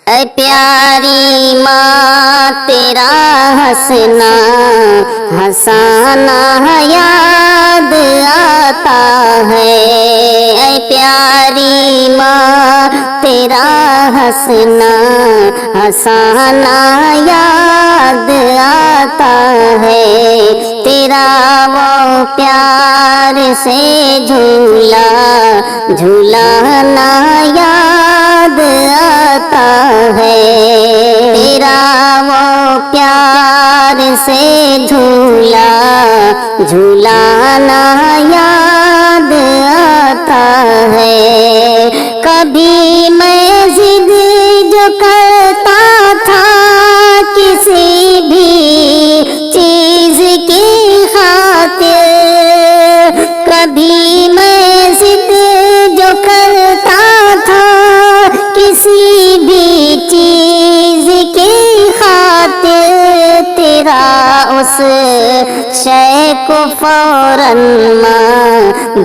اے پیاری ماں تیرا ہنسنا ہنسانا یاد آتا ہے، اے پیاری ماں تیرا ہنسنا ہنسانا یاد آتا ہے، تیرا وہ پیار سے جھولا جھولانا یاد آتا ہے، تیرا وہ پیار سے جھولا جھولانا یاد آتا ہے، کبھی میں ضد جو کرتا تھا کسی بھی چیز کی خاطر، کبھی میں ضد جو کرتا تھا کسی بھی چیز کی خاطر، تیرا اس شے کو فوراً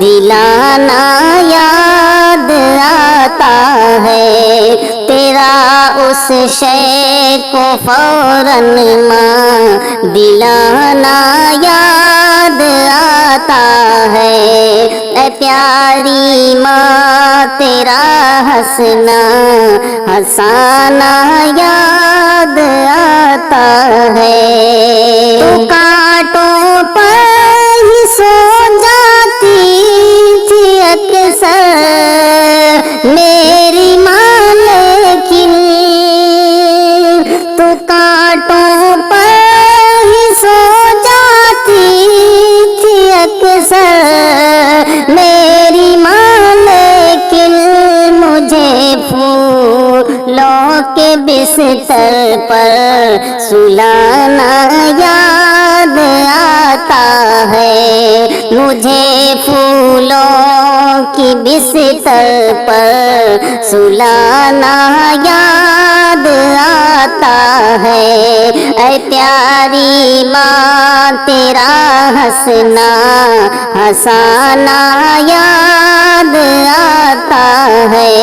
دلانا یاد آتا ہے، تیرا اس شے کو فوراً دلانا یاد آتا ہے، اے پیاری ماں تیرا ہنسنا ہنسانا یاد آتا ہے، تو کانٹوں پر ہی سو جاتی تھی اکثر میری ماں، لیکن تو کانٹوں پر ہی سو جاتی تھی اکثر میری ماں، لیکن مجھے پھولوں کے بستر پر سلانا یاد آتا ہے، مجھے پھولوں کی بستر پر سلانا یاد آتا ہے، اے پیاری ماں تیرا ہنسنا ہنسانا یاد آتا ہے،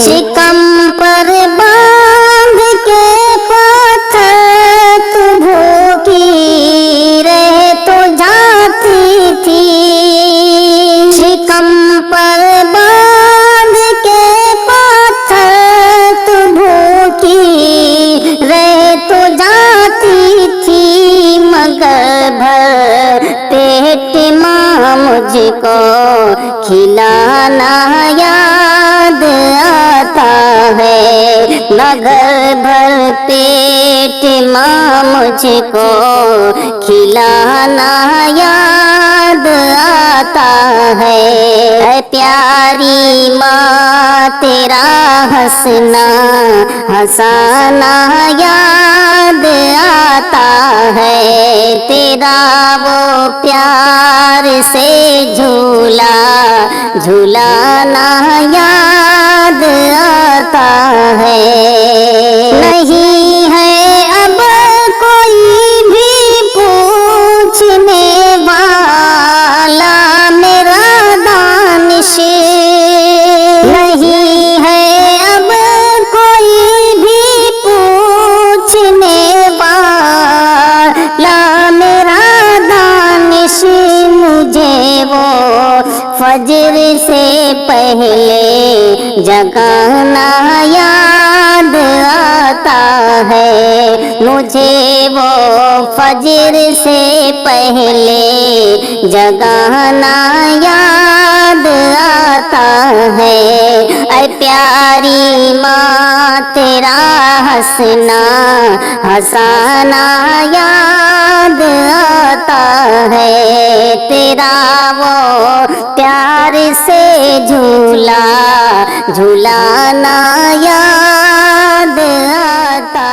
شکم پر باندھ کے پتھر تو بھوکی رہ تو جاتی تھی، شکم پر باندھ کے پتھر تو بھوکی رہ تو جاتی تھی، مگر بھر پیٹ ماں مجھ کو کھلانا یاد آتا ہے، مگر بھر پیٹ ماں مجھ کو کھلانا یاد آتا ہے، اے پیاری ماں تیرا ہنسنا ہنسانا یاد آتا ہے، تیرا وہ پیار سے جھولا جھولانا یاد آتا ہے، نہیں ہے اب کوئی بھی پوچھنے والا میرا دانش، نہیں ہے اب کوئی بھی پوچھنے والا میرا دانش، مجھے وہ فجر سے پہلے جگانا یاد آتا ہے، مجھے وہ فجر سے پہلے جگانا یاد آتا ہے، اے پیاری ماں تیرا ہنسنا ہنسانا یاد آتا ہے، تیرا وہ پیار سے جھولا جھولانا یاد آتا